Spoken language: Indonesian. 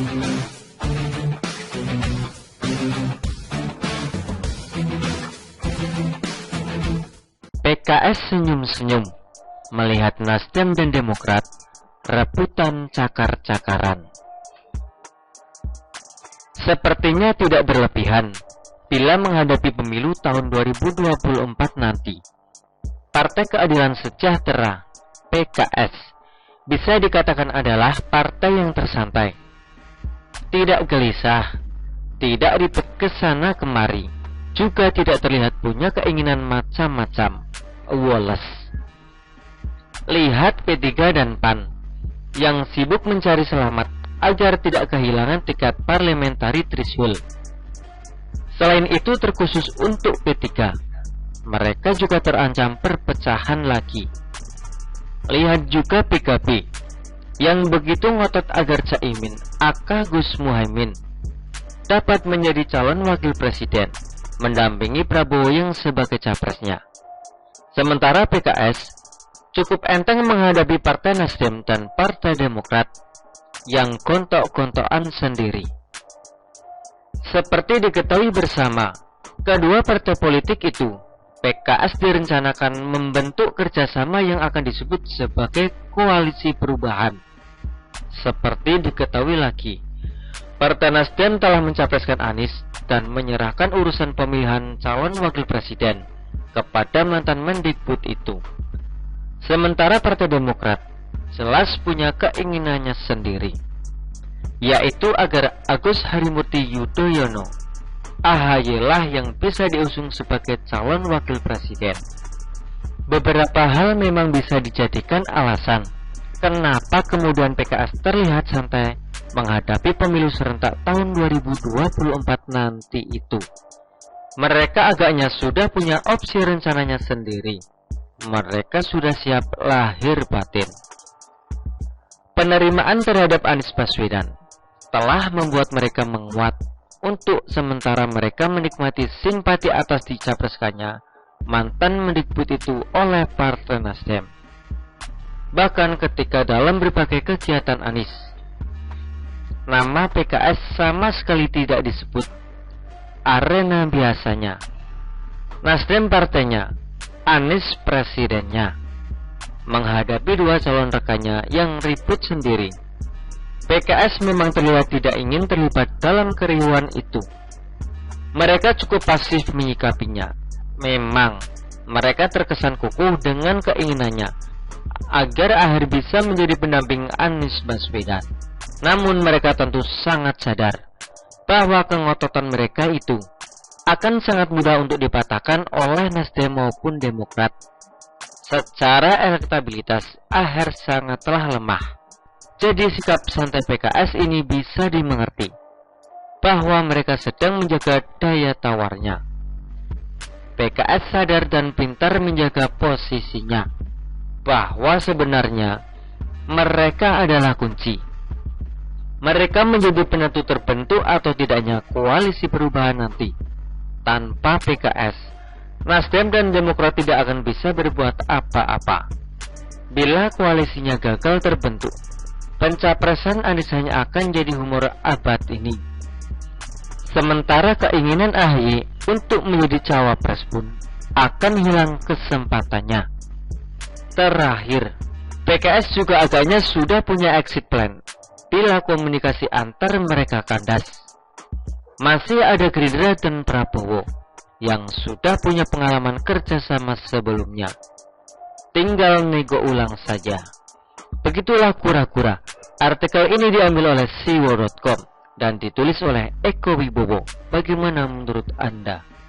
PKS senyum-senyum melihat Nasdem dan Demokrat rebutan cakar-cakaran. Sepertinya tidak berlebihan bila menghadapi pemilu tahun 2024 nanti. Partai Keadilan Sejahtera (PKS) bisa dikatakan adalah partai yang tersantai, tidak gelisah, tidak ribet kesana kemari, juga tidak terlihat punya keinginan macam-macam. Woles. Lihat P3 dan PAN yang sibuk mencari selamat agar tidak kehilangan tiket parliamentary threshold. Selain itu, terkhusus untuk P3, mereka juga terancam perpecahan lagi. Lihat juga PKB yang begitu ngotot agar Caimin aka Gus Muhaimin dapat menjadi calon wakil presiden mendampingi Prabowo yang sebagai capresnya. Sementara PKS cukup enteng menghadapi Partai Nasdem dan Partai Demokrat yang gontok-gontokan sendiri. Seperti diketahui bersama, kedua partai politik itu, PKS direncanakan membentuk kerjasama yang akan disebut sebagai koalisi perubahan. Seperti diketahui lagi, Partai Nasdem telah mencapreskan Anies dan menyerahkan urusan pemilihan calon wakil presiden kepada mantan Mendikbud itu. Sementara Partai Demokrat jelas punya keinginannya sendiri, yaitu agar Agus Harimurti Yudhoyono AHY lah yang bisa diusung sebagai calon wakil presiden. Beberapa hal memang bisa dijadikan alasan kenapa kemudian PKS terlihat santai menghadapi pemilu serentak tahun 2024 nanti itu. Mereka agaknya sudah punya opsi rencananya sendiri. Mereka sudah siap lahir batin. Penerimaan terhadap Anies Baswedan telah membuat mereka menguat. Untuk sementara mereka menikmati simpati atas dicapreskannya mantan Mendikbud itu oleh Partai Nasdem. Bahkan ketika dalam berbagai kegiatan Anies, nama PKS sama sekali tidak disebut. Arena biasanya Nasdem partainya, Anies presidennya, menghadapi dua calon rekannya yang ribut sendiri. PKS memang terlihat tidak ingin terlibat dalam keriuhan itu. Mereka cukup pasif menyikapinya. Memang mereka terkesan kukuh dengan keinginannya agar Aher bisa menjadi pendamping Anies Baswedan. Namun mereka tentu sangat sadar bahwa kengototan mereka itu akan sangat mudah untuk dipatahkan oleh Nasdem maupun Demokrat. Secara elektabilitas, Aher sangatlah lemah. Jadi sikap santai PKS ini bisa dimengerti bahwa mereka sedang menjaga daya tawarnya. PKS sadar dan pintar menjaga posisinya, bahwa sebenarnya mereka adalah kunci. Mereka menjadi penentu terbentuk atau tidaknya koalisi perubahan nanti. Tanpa PKS, Nasdem dan Demokrat tidak akan bisa berbuat apa-apa. Bila koalisinya gagal terbentuk, pencapresan Anies hanya akan jadi humor abad ini. Sementara keinginan AHY untuk menjadi cawapres pun akan hilang kesempatannya. Terakhir, PKS juga agaknya sudah punya exit plan bila komunikasi antar mereka kandas. Masih ada Gerindra dan Prabowo yang sudah punya pengalaman kerjasama sebelumnya. Tinggal nego ulang saja. Begitulah kura-kura. Artikel ini diambil oleh siwo.com dan ditulis oleh Eko Wibowo. Bagaimana menurut Anda?